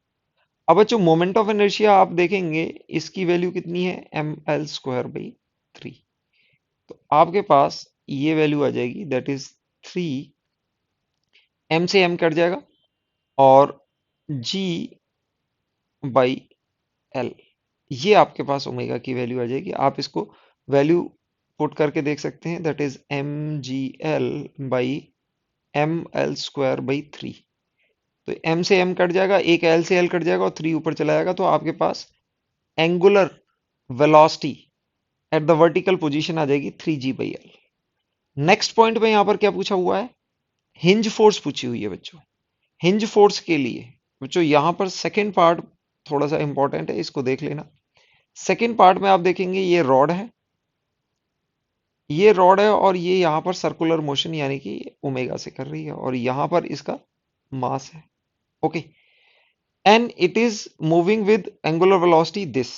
अब बच्चों मोमेंट ऑफ इनर्शिया आप देखेंगे इसकी वैल्यू कितनी है, M L square by three. तो आपके पास ये वैल्यू आ जाएगी, दैट इज थ्री, एम से एम कट जाएगा और जी बाई एल, ये आपके पास ओमेगा की वैल्यू आ जाएगी। आप इसको वैल्यू पुट करके देख सकते हैं, that is M G L by M L square by three. तो एम से एम कट जाएगा, एक एल से एल कट जाएगा और थ्री ऊपर चला जाएगा, तो आपके पास angular velocity at the vertical position आ जाएगी three G by L. Next point में यहां पर क्या पूछा हुआ है, हिंज फोर्स पूछी हुई है बच्चों। हिंज फोर्स के लिए बच्चों यहां पर सेकेंड पार्ट थोड़ा सा इंपॉर्टेंट है, इसको देख लेना। सेकेंड पार्ट में आप देखेंगे ये रॉड है, ये रॉड है और ये यहां पर सर्कुलर मोशन यानी कि ओमेगा से कर रही है, और यहां पर इसका मास है। Okay, and it is moving with angular velocity this.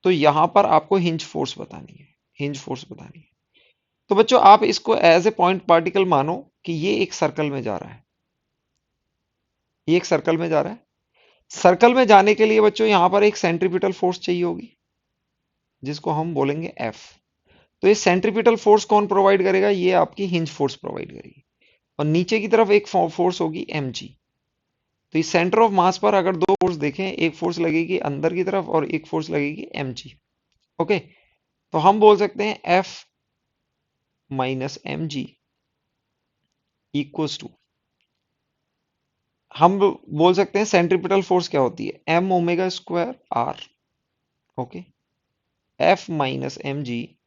तो यहां पर आपको हिंज फोर्स बतानी है, हिंज फोर्स बतानी है। तो बच्चों आप इसको एज ए पॉइंट पार्टिकल मानो कि ये एक सर्कल में जा रहा है, ये एक सर्कल में जा रहा है। सर्कल में जाने के लिए बच्चों यहां पर एक सेंट्रीपिटल फोर्स चाहिए होगी, जिसको हम बोलेंगे एफ। तो ये सेंट्रीपिटल फोर्स कौन प्रोवाइड करेगा, ये आपकी हिंज फोर्स प्रोवाइड करेगी। और नीचे की तरफ एक फोर्स होगी एम जी। तो इस सेंटर ऑफ मास पर अगर दो फोर्स देखें, एक फोर्स लगेगी अंदर की तरफ और एक फोर्स लगेगी एम जी। ओके, तो हम बोल सकते हैं F minus M G equals to, हम बोल सकते हैं सेंट्रीपिटल फोर्स क्या होती है, M omega square R. Okay, F minus M G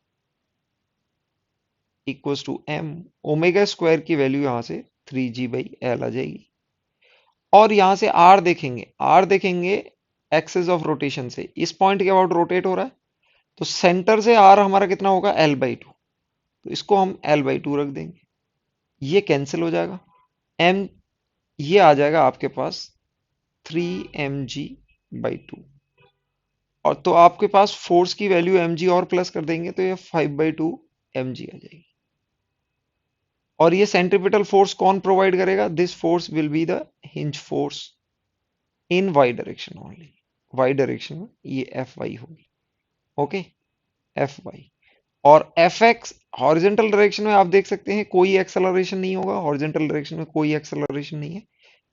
equals to M omega square की वैल्यू यहां से थ्री जी बाई एल आ जाएगी। और यहां से आर देखेंगे, आर देखेंगे एक्सिस ऑफ रोटेशन से, इस पॉइंट के अबाउट रोटेट हो रहा है, तो सेंटर से आर हमारा कितना होगा, एल बाई टू। तो इसको हम एल बाई टू रख देंगे, ये कैंसिल हो जाएगा, एम ये आ जाएगा आपके पास three M G by two. और तो आपके पास फोर्स की वैल्यू एम जी और प्लस कर देंगे, तो ये five by two M G आ जाएगी। और ये सेंट्रीपिटल फोर्स कौन प्रोवाइड करेगा, this force will be the hinge force in Y direction only, Y direction में ये एफ वाई होगी। Okay, F Y. और एफ एक्स हॉरिजेंटल डायरेक्शन में आप देख सकते हैं कोई एक्सेलरेशन नहीं होगा, हॉरिजेंटल डायरेक्शन में कोई एक्सेलरेशन नहीं है,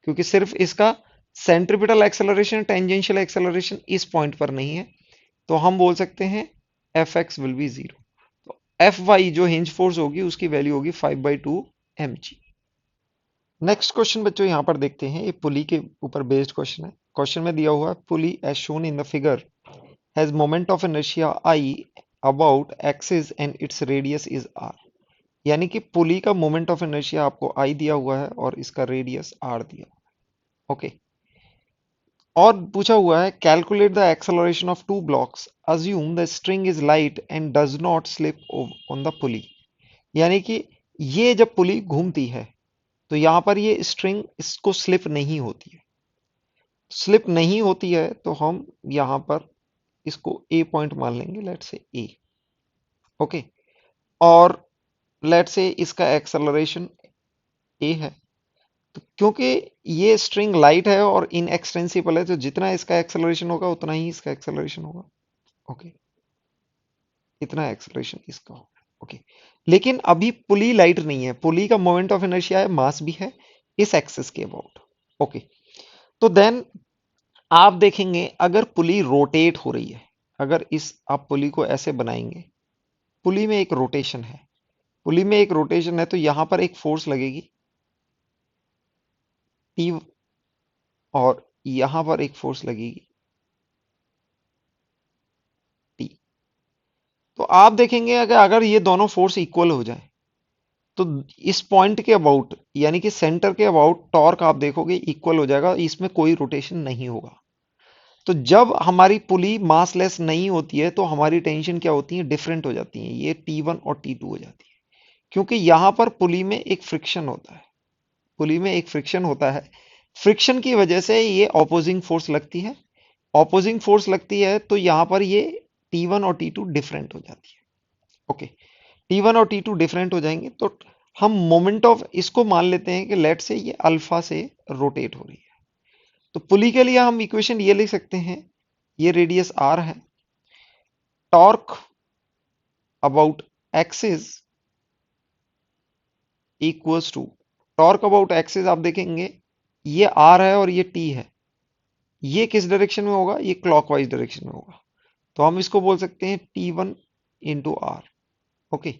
क्योंकि सिर्फ इसका सेंट्रीपिटल एक्सेलरेशन, टेंजेंशियल एक्सेलरेशन इस पॉइंट पर नहीं है। तो हम बोल सकते हैं F X will be zero. तो एफ वाई जो हिंज फोर्स होगी उसकी वैल्यू होगी five by two M G. Next question बच्चों यहां पर देखते हैं, ये पुली के ऊपर बेस्ड क्वेश्चन है। क्वेश्चन में दिया हुआ है pulley as shown in the figure has moment of inertia I about axis and its radius is R. यानी कि पुली का मोमेंट ऑफ इनर्शिया आपको आई दिया हुआ है और इसका रेडियस आर दिया हुआ है। ओके, और पूछा हुआ है calculate the acceleration of two blocks, assume the string is light and does not slip on the पुली। यानी कि ये जब पुली घूमती है तो यहां पर ये स्ट्रिंग इसको स्लिप नहीं होती है। स्लिप नहीं होती है तो हम यहां पर इसको ए पॉइंट मान लेंगे, लेट से ए। ओके, और लेट से इसका एक्सेलरेशन ए है। तो क्योंकि ये स्ट्रिंग लाइट है और इनएक्सटेंसिबल है, तो जितना इसका एक्सेलरेशन होगा उतना ही इसका एक्सेलरेशन होगा। ओके, इतना एक्सेलरेशन इसका होगा। ओके, लेकिन अभी पुली लाइट नहीं है, पुली का मोमेंट ऑफ इनर्शिया है, मास भी है इस एक्सिस के अबाउट। ओके, तो देन आप देखेंगे अगर पुली रोटेट हो रही है, अगर इस आप पुली को ऐसे बनाएंगे, पुली में एक रोटेशन है, पुली में एक रोटेशन है, तो यहां पर एक फोर्स लगेगी टी, और यहां पर एक फोर्स लगेगी टी। तो आप देखेंगे अगर अगर ये दोनों फोर्स इक्वल हो जाए तो इस पॉइंट के अबाउट, यानी कि सेंटर के अबाउट, टॉर्क आप देखोगे इक्वल हो जाएगा, इसमें कोई रोटेशन नहीं होगा। तो जब हमारी पुली मासलेस नहीं होती है तो हमारी टेंशन क्या होती है, डिफरेंट हो जाती है, ये T1 और T2 हो जाती है। क्योंकि यहां पर पुली में एक फ्रिक्शन होता है, पुली में एक फ्रिक्शन होता है, फ्रिक्शन की वजह से ये ऑपोजिंग फोर्स लगती है, ऑपोजिंग फोर्स लगती है तो यहां पर ये T1 और T2 डिफरेंट हो जाती है। ओके, T1 और T2 डिफरेंट हो जाएंगे तो हम मोमेंट ऑफ इसको मान लेते हैं कि लेट से ये अल्फा से रोटेट हो रही है। तो पुली के लिए हम इक्वेशन ये लिख सकते हैं, ये रेडियस r है, torque about axis equals to, torque about axis आप देखेंगे ये r है और ये t है, ये किस डायरेक्शन में होगा, ये क्लॉकवाइज डायरेक्शन में होगा। तो हम इसको बोल सकते हैं T1 इंटू आर। ओके,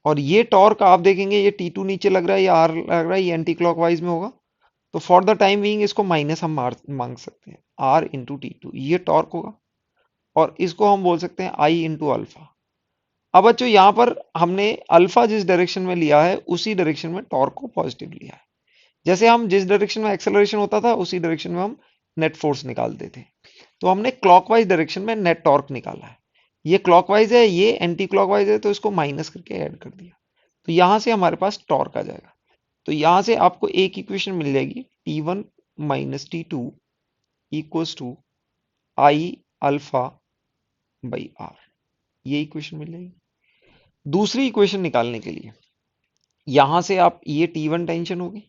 और ये टॉर्क आप देखेंगे ये T2 नीचे लग रहा है, ये r लग रहा है, ये एंटी क्लॉकवाइज में होगा। तो फॉर द टाइम बीइंग इसको माइनस हम मांग सकते हैं, आर इंटू T2 ये टॉर्क होगा, और इसको हम बोल सकते हैं आई इंटू अल्फा। अब बच्चों यहां पर हमने अल्फा जिस डायरेक्शन में लिया है उसी डायरेक्शन में टॉर्क को पॉजिटिव लिया है। जैसे हम जिस डायरेक्शन में एक्सेलरेशन होता था उसी डायरेक्शन में हम नेट फोर्स निकालते थे, तो हमने क्लॉकवाइज डायरेक्शन में नेट टॉर्क निकाला है। ये क्लॉकवाइज है, ये एंटी क्लॉकवाइज है, तो इसको माइनस करके ऐड कर दिया, तो यहां से हमारे पास टॉर्क आ जाएगा। तो यहां से आपको एक इक्वेशन मिल जाएगी, T1 minus T2 equals to I alpha by R, ये इक्वेशन मिल जाएगी। दूसरी इक्वेशन निकालने के लिए यहां से आप, ये T1 टेंशन होगी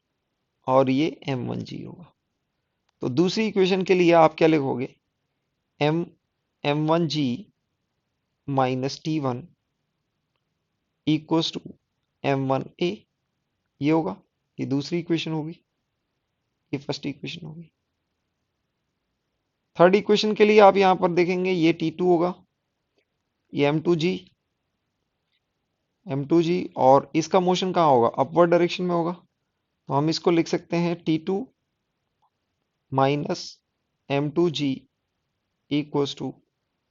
और ये M1G होगा। तो दूसरी इक्वेशन के लिए आप क्या लिखोगे, M M1G minus T1 equals to M1A, ये होगा, ये दूसरी इक्वेशन होगी, ये फर्स्ट इक्वेशन होगी। थर्ड इक्वेशन के लिए आप यहां पर देखेंगे ये T2 होगा, ये M2G, और इसका मोशन कहाँ होगा, अपवर्ड डायरेक्शन में होगा। तो हम इसको लिख सकते हैं T2 minus M2G equals to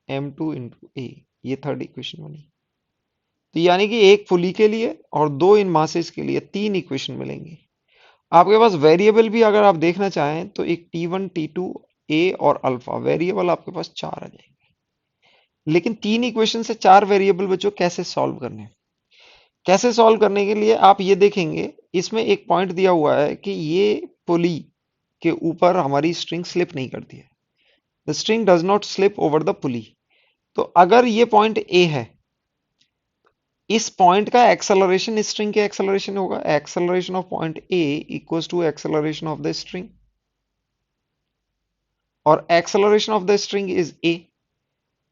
M2 into A, ये थर्ड इक्वेशन बनी। तो यानी कि एक पुली के लिए और दो इन मासेस के लिए तीन इक्वेशन मिलेंगी। आपके पास वेरिएबल भी अगर आप देखना चाहें तो एक T1 T2 ए और अल्फा वेरिएबल आपके पास चार आ जाएंगे। लेकिन तीन इक्वेशन से चार वेरिएबल बच्चों कैसे सॉल्व करने हैं? कैसे सॉल्व करने के लिए आप ये देखेंगे, इसमें एक पॉइंट दिया हुआ है कि ये पुली के ऊपर हमारी स्ट्रिंग स्लिप नहीं करती है, the string does not slip over the pulley. तो अगर ये पॉइंट ए है, इस पॉइंट का एक्सेलरेशन स्ट्रिंग के एक्सेलरेशन होगा, acceleration of point A equals to acceleration of the string, और acceleration of the string is A,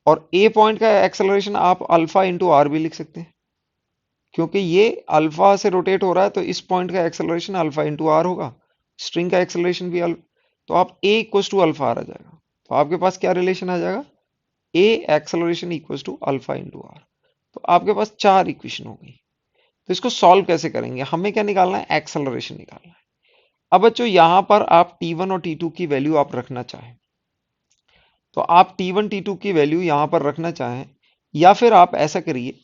और ए पॉइंट का एक्सेलरेशन आप अल्फा इंटू आर भी लिख सकते हैं, क्योंकि ये अल्फा से रोटेट हो रहा है तो इस पॉइंट का एक्सेलरेशन अल्फा इंटू आर होगा, स्ट्रिंग का एक्सेलरेशन भी तो आप A equals to alpha R आ जाएगा। तो आपके पास क्या रिलेशन आ जाएगा, A acceleration equals to alpha into R. तो आपके पास चार इक्वेशन हो गई। तो इसको सॉल्व कैसे करेंगे, हमें क्या निकालना है, एक्सेलरेशन निकालना है। अब बच्चों यहां पर आप T1 और T2 की वैल्यू आप रखना चाहें तो आप T1 T2 की वैल्यू यहां पर रखना चाहें, या फिर आप ऐसा करिए,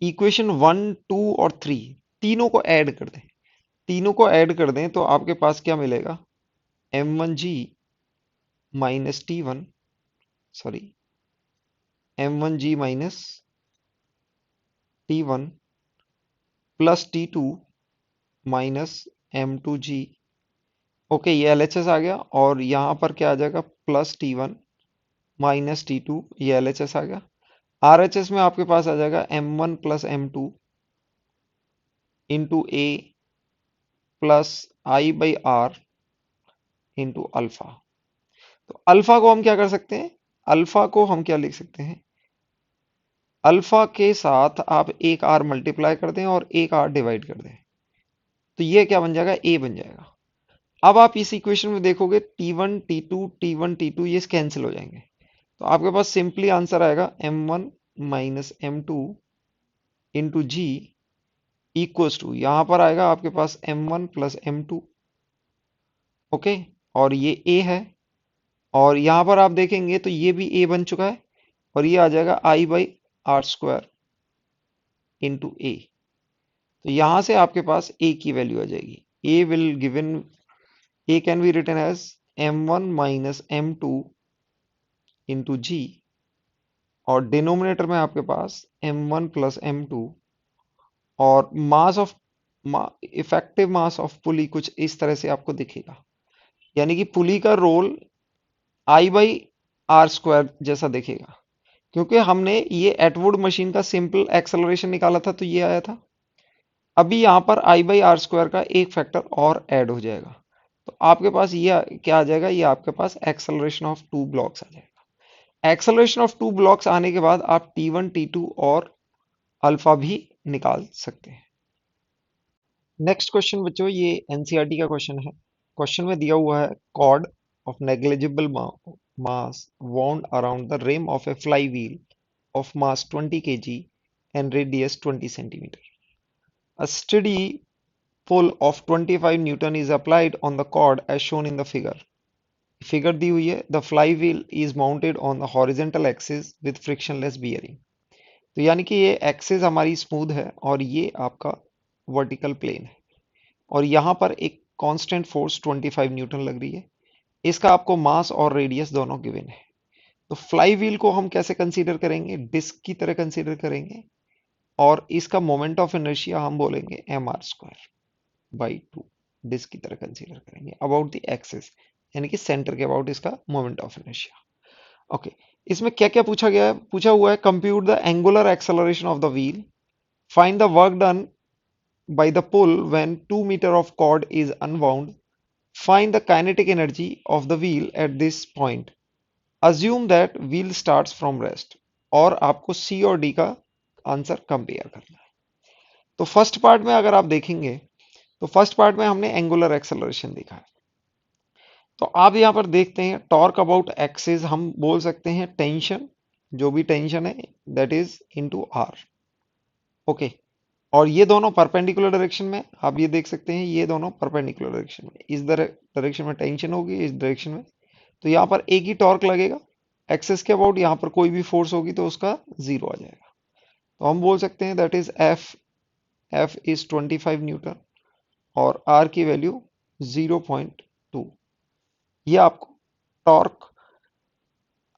इक्वेशन 1 2 और 3 तीनों को ऐड कर दें, तीनों को ऐड कर दें तो आपके पास क्या मिलेगा, M1G minus T1, sorry M1G minus T1 plus T2 minus M2G okay, ये LHS आ गया और यहाँ पर क्या आ जाएगा, +T1 -T2, ये LHS आ गया। RHS में आपके पास आ जाएगा M1 + M2 into A plus I/R into alpha. तो अल्फा को हम क्या कर सकते हैं, अल्फा को हम क्या लिख सकते हैं, अल्फा के साथ आप एक R मल्टीप्लाई कर दें और एक R डिवाइड कर दें, तो ये क्या बन जाएगा, A बन जाएगा। अब आप इस इक्वेशन में देखोगे T1 T2 T1 T2 ये कैंसिल हो जाएंगे, तो आपके पास सिंपली आंसर आएगा M1 -M2 into ji equals to, यहां पर आएगा आपके पास M1 + M2। ओके, और ये A है, और यहां पर आप देखेंगे तो ये भी A बन चुका है, और ये आ जाएगा I/R² इंटू A। तो यहां से आपके पास A की वैल्यू आ जाएगी। A will given, A can be written as M1 -M2 into G, और डिनोमिनेटर में आपके पास M1 + M2, और mass of effective mass of pulley कुछ इस तरह से आपको दिखेगा, यानी कि पुली का रोल I/R² जैसा दिखेगा, क्योंकि हमने ये एटवुड मशीन का सिंपल एक्सेलरेशन निकाला था तो ये आया था। अभी यहाँ पर I/R² का एक फैक्टर और ऐड हो जाएगा, तो आपके पास ये क्या आ जाएगा, ये आपके पास एक्सेलरेशन ऑफ टू ब्लॉक्स आ जाएगा। एक्सेलरेशन ऑफ टू ब्लॉक्स आने के बाद आप T1 T2 और अल्फा भी निकाल सकते हैं। नेक्स्ट क्वेश्चन बच्चों, ये एनसीईआरटी का क्वेश्चन है। क्वेश्चन में दिया हुआ है cord of negligible mass wound around the rim of a flywheel of mass 20 kg and radius 20 centimeter. A steady pull of 25 Newton is applied on the cord as shown in the figure. Figure दी हुई है, the flywheel is mounted on the horizontal axis with frictionless bearing. तो यानी कि ये एक्सिस हमारी स्मूथ है और ये आपका वर्टिकल प्लेन है, और यहाँ पर एक कांस्टेंट फोर्स 25 न्यूटन लग रही है। इसका आपको मास और रेडियस दोनों गिवन है। तो फ्लाई व्हील को हम कैसे कंसीडर करेंगे, डिस्क की तरह कंसीडर करेंगे, और इसका मोमेंट ऑफ इनर्शिया हम बोलेंगे mr²/2, डिस्क की तरह कंसीडर करेंगे अबाउट द एक्सिस, यानी कि सेंटर के अबाउट इसका मोमेंट ऑफ इनर्शिया। ओके, इसमें क्या क्या पूछा गया है, पूछा हुआ है compute the angular acceleration of the wheel, find the work done by the pull when 2 meter of cord is unwound, find the kinetic energy of the wheel at this point, assume that wheel starts from rest, और आपको सी और डी का आंसर कंपेयर करना है। तो फर्स्ट पार्ट में अगर आप देखेंगे तो फर्स्ट पार्ट में हमने एंगुलर एक्सेलरेशन देखा है, तो आप यहां पर देखते हैं टॉर्क अबाउट एक्सिस हम बोल सकते हैं टेंशन, जो भी टेंशन है that is into R. Okay, और ये दोनों परपेंडिकुलर डायरेक्शन में, आप ये देख सकते हैं ये दोनों परपेंडिकुलर डायरेक्शन में, इस डायरेक्शन में टेंशन होगी, इस डायरेक्शन में, तो यहाँ पर एक ही टॉर्क लगेगा एक्सिस के अबाउट, यहाँ पर कोई भी फोर्स होगी तो उसका जीरो आ जाएगा। तो हम बोल सकते हैं that is F is 25 Newton और आर की वैल्यू 0.2। ये आपको टॉर्क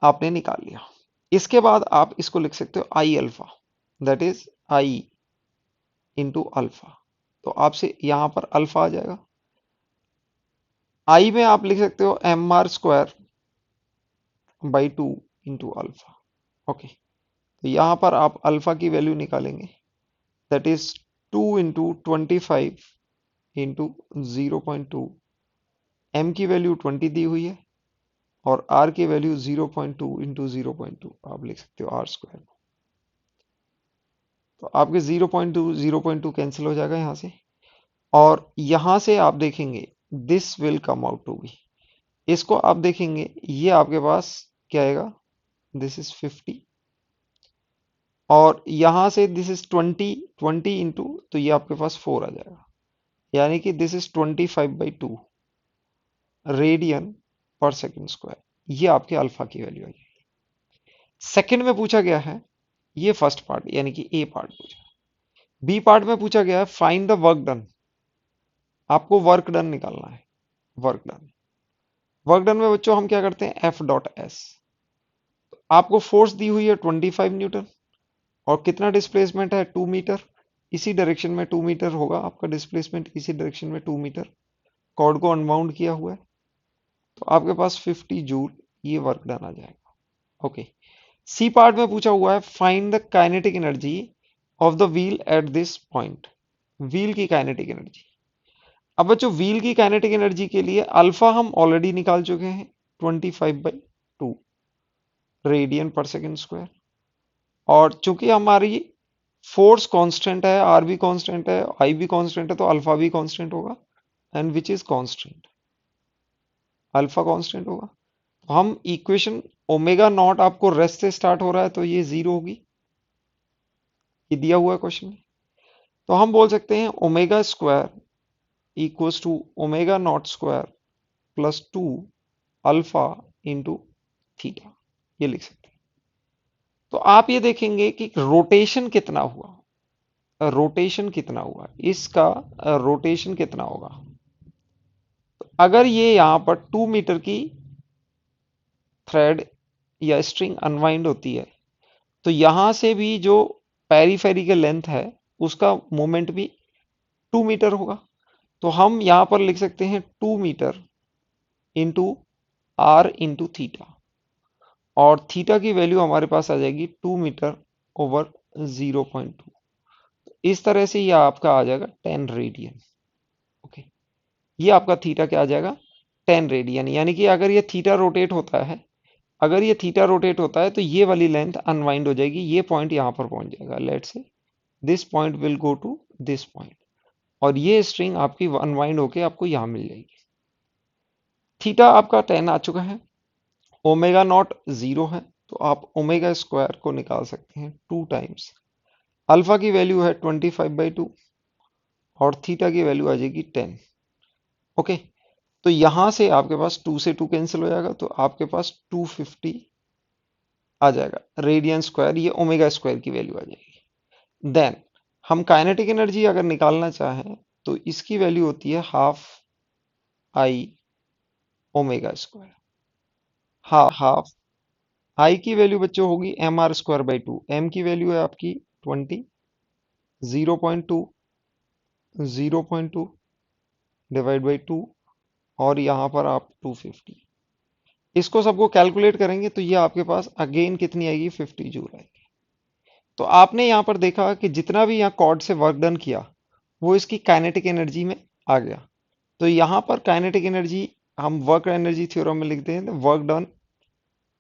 आपने निकाल लिया। इसके बाद आप इसको लिख सकते हो आई alpha, that is I into alpha, तो आपसे यहां पर अल्फा आ जाएगा। आई में आप लिख सकते हो mr²/2 इंटू अल्फा। ओके, तो यहां पर आप अल्फा की वैल्यू निकालेंगे, दैट इज 2 इंटू 25 इंटू 0.2, एम की वैल्यू 20 दी हुई है और आर की वैल्यू 0.2 इंटू 0.2 आप लिख सकते हो r²। तो आपके 0.2 कैंसिल हो जाएगा यहां से, और यहां से आप देखेंगे this will come out to be, इसको आप देखेंगे ये आपके पास क्या आएगा, दिस इज 50, और यहां से दिस इज 20 इंटू, तो ये आपके पास 4 आ जाएगा, यानी कि this is 25/2 radian per second square. ये आपके अल्फा की वैल्यू है। सेकंड में पूछा गया है, ये फर्स्ट पार्ट यानी कि ए पार्ट पूछा। बी पार्ट में पूछा गया है फाइंड द वर्क डन, आपको वर्क डन निकालना है। वर्क डन, वर्क डन में बच्चों हम क्या करते हैं F.S, आपको फोर्स दी हुई है 25 न्यूटन और कितना डिस्प्लेसमेंट है 2 मीटर, इसी डायरेक्शन में 2 मीटर होगा आपका डिस्प्लेसमेंट, इसी डायरेक्शन में 2 मीटर, कॉर्ड को अनबाउंड किया हुआ है, तो आपके पास 50 जूल ये वर्क डन आ जाएगा। ओके, सी पार्ट में पूछा हुआ है find the kinetic energy of the wheel at this point. Wheel की काइनेटिक एनर्जी। अब बच्चों व्हील की काइनेटिक एनर्जी के लिए अल्फा हम ऑलरेडी निकाल चुके हैं 25/2 रेडियन पर सेकेंड स्क्वायर, और चूंकि हमारी फोर्स कांस्टेंट है, आर भी कांस्टेंट है, आई भी कांस्टेंट है, तो अल्फा भी कांस्टेंट होगा, and which is constant, alpha constant होगा। तो हम इक्वेशन ओमेगा नॉट आपको रेस्ट से स्टार्ट हो रहा है तो ये जीरो होगी, ये दिया हुआ है क्वेश्चन में। तो हम बोल सकते हैं omega square equals to omega naught square plus 2 alpha into theta, ये लिख सकते हैं। तो आप ये देखेंगे कि रोटेशन कितना हुआ, रोटेशन कितना हुआ, इसका रोटेशन कितना होगा। तो अगर ये यहां पर 2 मीटर की थ्रेड या स्ट्रिंग अनवाइंड होती है, तो यहां से भी जो पेरीफेरी के लेंथ है उसका मोमेंट भी 2 मीटर होगा। तो हम यहां पर लिख सकते हैं 2 metre into R into theta, और थीटा की वैल्यू हमारे पास आ जाएगी 2 मीटर ओवर 0.2। इस तरह से ये आपका आ जाएगा 10 रेडियन। ओके, ये आपका थीटा क्या आ जाएगा, 10 रेडियन। यानी कि अगर ये थीटा रोटेट होता है, अगर ये थीटा रोटेट होता है तो ये वाली लेंथ अनवाइंड हो जाएगी, ये पॉइंट यहां पर पहुंच जाएगा। Let's say this point will go to this point, और ये स्ट्रिंग आपकी अनवाइंड होके आपको यहां मिल जाएगी। थीटा आपका 10 आ चुका है, ओमेगा नॉट 0 है, तो आप ओमेगा स्क्वायर को निकाल सकते हैं 2 टाइम्स, अल्फा की वैल्यू है 25/2 और थीटा की वैल्यू आ जाएगी 10। ओके, तो यहां से आपके पास 2 से 2 कैंसिल हो जाएगा, तो आपके पास 250 आ जाएगा रेडियन स्क्वायर, ये ओमेगा स्क्वायर की वैल्यू आ जाएगी। देन हम काइनेटिक एनर्जी अगर निकालना चाहें तो इसकी वैल्यू होती है half I omega square. Half I की वैल्यू बच्चों होगी mr² 2, m की वैल्यू है आपकी 20, 0.2 0.2 डिवाइड बाई 2, और यहाँ पर आप 250, इसको सबको कैलकुलेट करेंगे तो ये आपके पास अगेन कितनी आएगी, 50 जूल आएगी। तो आपने यहाँ पर देखा कि जितना भी यहाँ कॉर्ड से वर्क डन किया वो इसकी काइनेटिक एनर्जी में आ गया। तो यहाँ पर काइनेटिक एनर्जी हम वर्क एनर्जी थ्योरम में लिखते हैं, work done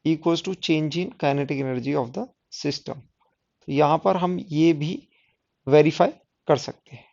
equals to change in kinetic energy of the system. तो यहाँ पर हम ये भी वेरीफाई कर सकते हैं।